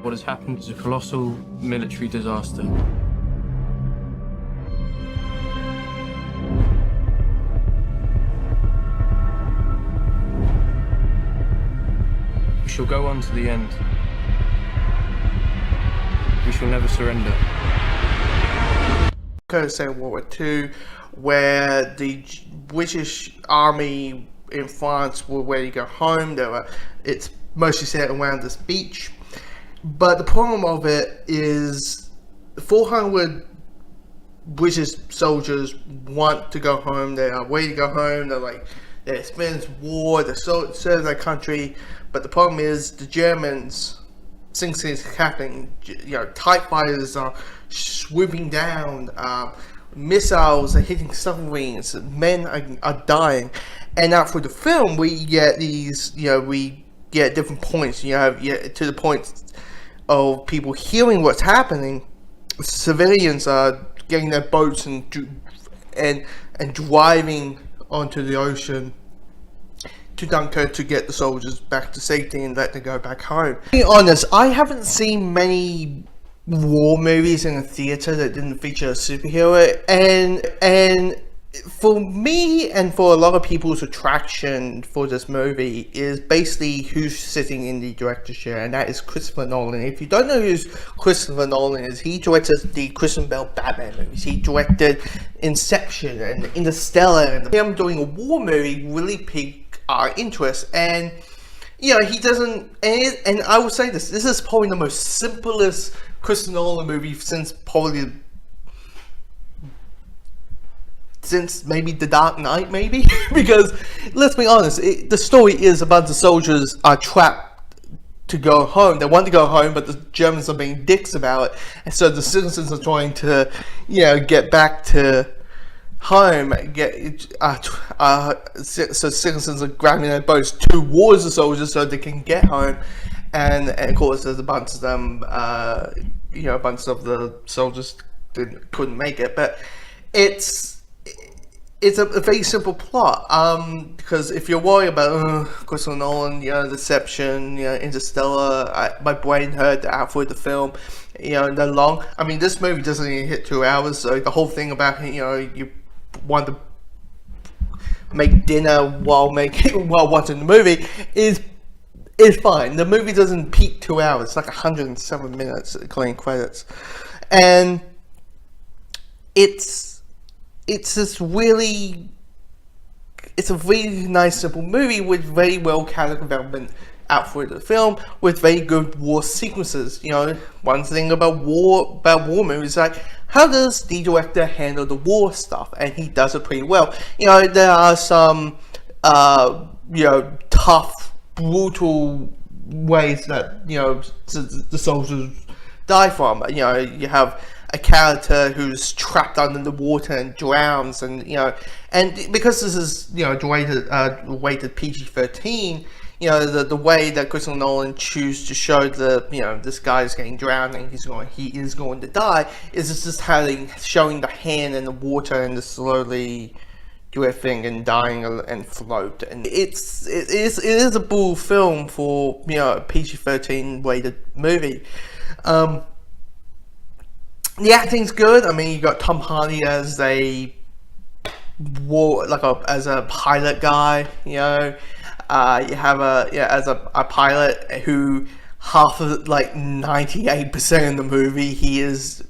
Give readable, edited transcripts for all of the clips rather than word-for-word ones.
What has happened is a colossal military disaster. We shall go on to the end. We shall never surrender. Second World War II, where the British Army in France were ready to go home. It's mostly set around this beach, but the problem of it is 400 British soldiers want to go home. They are ready to go home. They experienced war. They serve their country, but the problem is the Germans. Things happening. TIE fighters are swooping down. Missiles are hitting submarines. Men are dying. And now for the film, we get these. We get different points. To the point of people hearing what's happening. Civilians are getting their boats and driving onto the ocean to Dunkirk to get the soldiers back to safety and let them go back home. To be honest, I haven't seen many war movies in a theater that didn't feature a superhero, and for me and for a lot of people's attraction for this movie is basically who's sitting in the director's chair, and that is Christopher Nolan. If you don't know who Christopher Nolan is, he directed the Christian Bale Batman movies. He directed Inception and Interstellar, and him doing a war movie really piqued our interest. And he doesn't, and I will say this is probably the most simplest Christopher Nolan movie since maybe The Dark Knight, maybe. Because let's be honest, the story is about the soldiers are trapped to go home. They want to go home, but the Germans are being dicks about it, and so the citizens are trying to get back to home. So citizens are grabbing their boats towards the soldiers so they can get home, and of course there's a bunch of them. A bunch of the soldiers couldn't make it, but it's a very simple plot. Because if you're worried about Christopher Nolan, Deception, Interstellar, my brain hurt after the film. They're long. I mean, this movie doesn't even hit 2 hours, so the whole thing about you want to make dinner while watching the movie is fine. The movie doesn't peak 2 hours. It's like 107 minutes including credits, and it's a really nice simple movie with very well character development out through the film, with very good war sequences. One thing about war movies, like, how does the director handle the war stuff? And he does it pretty well. There are some tough, brutal ways that the soldiers die from. You have a character who's trapped under the water and drowns, and because this is rated PG-13, the way that Christopher Nolan chooses to show this guy's getting drowned and he is going to die is just showing the hand in the water and the slowly drifting and dying and float, and it is a bull film for a PG-13 rated movie. The acting's good. I mean, you got Tom Hardy as a pilot guy. You have as a pilot who half of 98% of the movie he is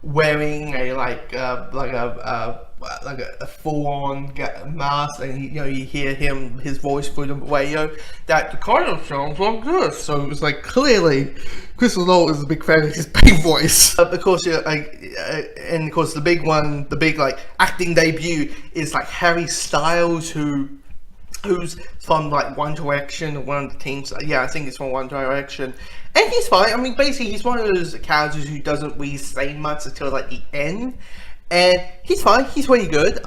wearing a full-on mask, and you hear his voice through the radio that the kind of sounds like this. So it was clearly Christopher Nolan is a big fan of his big voice. Of course, and of course the big acting debut is Harry Styles, who's from One Direction, one of the teams. I think it's from One Direction, and he's fine. I mean, basically he's one of those characters who doesn't really say much until the end. And he's fine. He's really good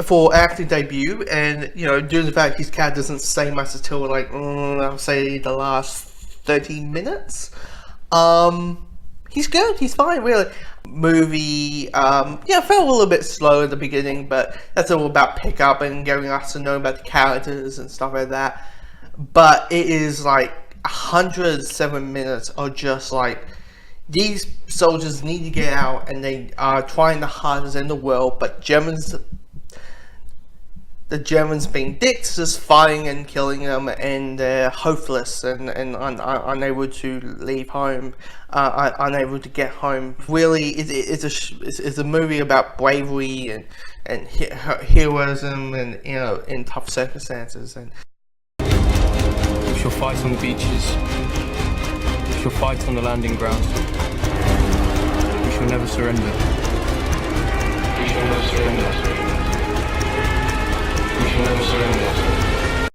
for acting debut, and due to the fact his character doesn't say much until I'll say the last 13 minutes. He's good. He's fine, really. Movie, felt a little bit slow at the beginning, but that's all about pickup and getting us to know about the characters and stuff like that. But it is 107 minutes are just like, these soldiers need to get out and they are trying the hardest in the world, but the Germans being dicks, just fighting and killing them, and they're hopeless and unable to leave home, unable to get home. Really, it's a movie about bravery and heroism, and in tough circumstances. And We shall fight on the beaches. We shall fight on the landing grounds. We shall never surrender. We shall never surrender. We shall never surrender.